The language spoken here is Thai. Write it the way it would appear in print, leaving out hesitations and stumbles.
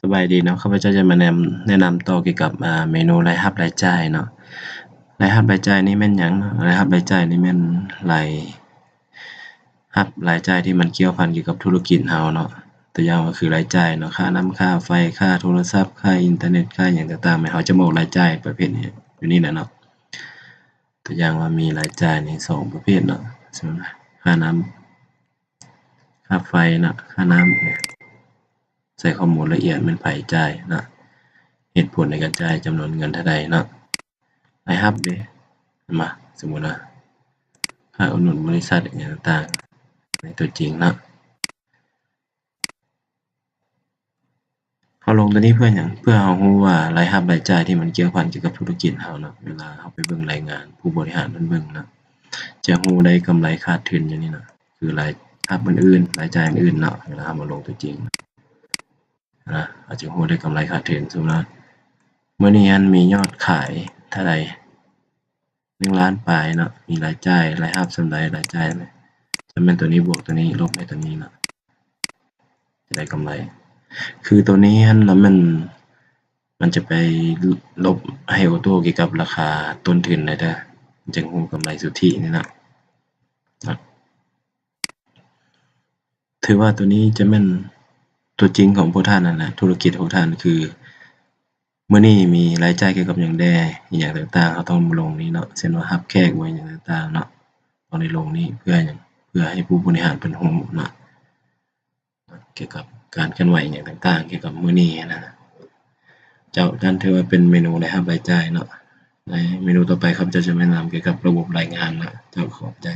สบายดีเนาะข้าพเจ้าจะมาแนะนำต่อเกี่ยวกับเมนูรายรับรายจ่ายเนาะรายรับรายจ่ายนี่แม่นหยังเนาะรายรับรายจ่ายนี่แม่นรายรับรายจ่ายที่มันเกี่ยวพันเกี่ยวกับธุรกิจเราเนาะตัวอย่างก็คือรายจ่ายเนาะค่าน้ำค่าไฟค่าโทรศัพท์ค่าอินเทอร์เน็ตค่าหยังต่างๆแม่นเราจะบอกรายจ่ายประเภทนี้อยู่นี่แหละเนาะตัวอย่างว่ามีรายจ่ายนี่2ประเภทเนาะสมมุติว่าค่าน้ำค่าไฟเนาะค่าน้ำเนี่ยใส่ข้อมูลละเอียดแม่นไผจ่ายเนาะเหตุผลในการจ่ายจำนวนเงินเท่าใดเนาะรายรับเด้มาสมมุติว่าค่าอุดหนุนบริษัทอิหยังต่างๆในตัวจริงเนาะเราลงตัวนี้เพื่อหยังเพื่อเรารู้ว่ารายรับรายจ่ายที่มันเกี่ยวพันเกี่ยวกับธุรกิจเราเนาะเวลาเราไปเบิ่งรายงานผู้บริหารเพิ่นเบิ่งเนาะจะรู้ได้กำไรขาดทุนอยู่นี่เนาะคือรายรับอื่นๆรายจ่ายอื่นๆเนาะเวลาเรามาลงตัวจริงนะเราจะรู้ได้กำไรขาดทุนสมมุติว่ามื้อนี้อันมียอดขายเท่าใด1ล้านปลายเนาะมีรายจ่ายรายรับส่ำใดรายจ่ายจะแม่นตัวนี้บวกตัวนี้ลบด้วยตัวนี้เนาะจะได้กำไรคือตัวนี้หั้นแล้วมันจะไปลบให้ออโตเกี่ยวกับราคาต้นทุนได้เด้อจังรู้กำไรสุทธินี่เนาะถือว่าตัวนี้จะแม่นตัวจริงของพวกท่านนั่นแหละธุรกิจของท่านคือมื้อนี้มีรายจ่ายเกี่ยวกับหยังแน่อิหยังต่างๆเราต้องลงนี้เนาะเช่นว่ารับแขกบ่อิหยังต่างๆเนาะต้องได้ลงนี้เพื่อหยังเพื่อให้ผู้บริหารเพิ่นรู้เนาะเกี่ยวกับการเคลื่อนไหวอิหยังต่างๆเกี่ยวกับมื้อนี้นะเจ้านั่นถือว่าเป็นเมนูรายรับรายจ่ายเนาะในเมนูต่อไปครับเจ้าจะแนะนำเกี่ยวกับระบบรายงานเนาะเจ้าขอบใจ